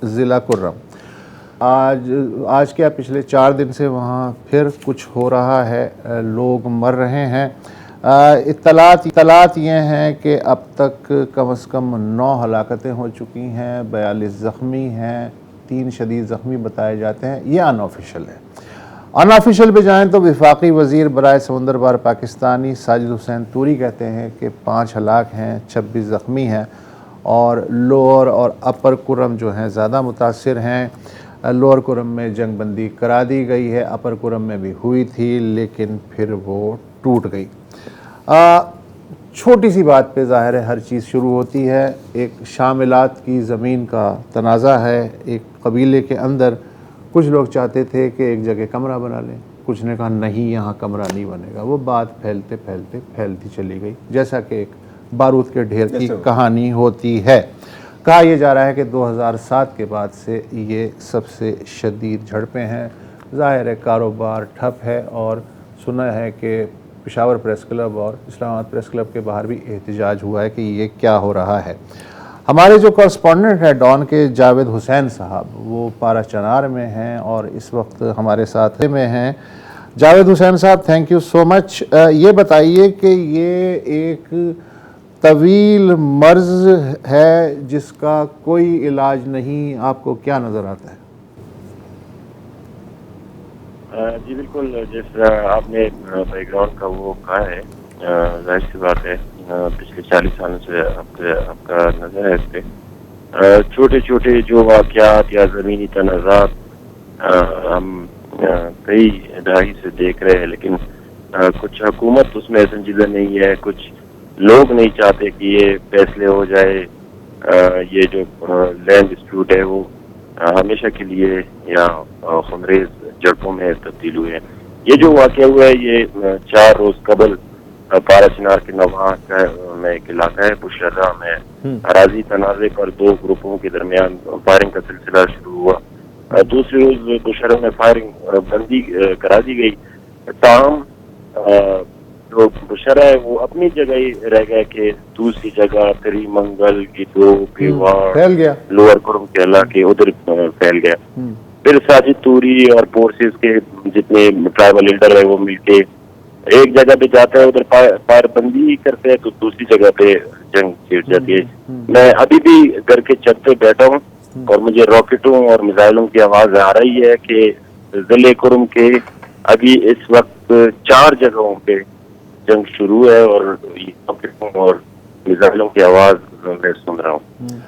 ضلع کرم آج کیا پچھلے 4 دن سے وہاں پھر کچھ ہو رہا ہے، لوگ مر رہے ہیں۔ اطلاعات یہ ہیں کہ اب تک کم از کم 9 ہلاکتیں ہو چکی ہیں، 42 زخمی ہیں، 3 شدید زخمی بتائے جاتے ہیں۔ یہ ان آفیشل ہے۔ ان آفیشل پہ جائیں تو وفاقی وزیر برائے سمندر بار پاکستانی ساجد حسین توری کہتے ہیں کہ 5 ہلاک ہیں، 26 زخمی ہیں اور لوور اور اپر کرم جو ہیں زیادہ متاثر ہیں۔ لوور کرم میں جنگ بندی کرا دی گئی ہے، اپر کرم میں بھی ہوئی تھی لیکن پھر وہ ٹوٹ گئی۔ چھوٹی سی بات پہ ظاہر ہے ہر چیز شروع ہوتی ہے۔ ایک شاملات کی زمین کا تنازع ہے۔ ایک قبیلے کے اندر کچھ لوگ چاہتے تھے کہ ایک جگہ کمرہ بنا لیں، کچھ نے کہا نہیں یہاں کمرہ نہیں بنے گا۔ وہ بات پھیلتی چلی گئی، جیسا کہ ایک بارود کے ڈھیر کی کہانی ہوتی ہے۔ کہا یہ جا رہا ہے کہ 2007 کے بعد سے یہ سب سے شدید جھڑپیں ہیں۔ ظاہر ہے کاروبار ٹھپ ہے، اور سنا ہے کہ پشاور پریس کلب اور اسلام آباد پریس کلب کے باہر بھی احتجاج ہوا ہے کہ یہ کیا ہو رہا ہے۔ ہمارے جو کورسپونڈنٹ ہیں ڈان کے جاوید حسین صاحب، وہ پارا چنار میں ہیں اور اس وقت ہمارے ساتھ میں ہیں۔ جاوید حسین صاحب، تھینک یو سو مچ۔ یہ بتائیے کہ یہ ایک طویل مرض ہے جس کا کوئی علاج نہیں، آپ کو کیا نظر آتا ہے؟ جی بالکل، جس طرح آپ نے بیک گراؤنڈ کا وہ کہا ہے، ظاہر سی بات ہے پچھلے 40 سالوں سے آپ کا نظر ہے اس پہ۔ چھوٹے چھوٹے جو واقعات یا زمینی تنازعات ہم کئی دہائی سے دیکھ رہے ہیں، لیکن کچھ حکومت اس میں سنجیدہ نہیں ہے، کچھ لوگ نہیں چاہتے کہ یہ فیصلے ہو جائے، یہ جو لینڈ ڈسپیوٹ ہے وہ ہمیشہ کے لیے یا خمریز جڑپوں میں تبدیل ہوئے ہیں۔ یہ جو واقعہ ہوا ہے یہ 4 روز قبل پارا چنار کے نواں میں ایک علاقہ ہے بشرہ میں اراضی تنازع پر 2 گروپوں کے درمیان فائرنگ کا سلسلہ شروع ہوا۔ دوسری روز بشرہ میں فائرنگ بندی کرا دی گئی، تاہم جو بشرہ ہے وہ اپنی جگہ ہی رہ گیا کہ دوسری جگہ تری منگل گیدو پیواڑ لوور کرم کے علاقے ادھر پھیل گیا۔ پھر ساجد توری اور فورسز کے جتنے ٹرائبل لیڈر ہیں وہ مل کے ایک جگہ پہ جاتا ہے، ادھر فائر بندی کرتے ہیں تو دوسری جگہ پہ جنگ چھڑ جاتی ہے۔ میں ابھی بھی گھر کے چھت پہ بیٹھا ہوں اور مجھے راکٹوں اور میزائلوں کی آواز آ رہی ہے کہ ضلع کرم کے ابھی اس وقت 4 جگہوں پہ جنگ شروع ہے اور راکٹوں اور میزائلوں کی آواز میں سن رہا ہوں۔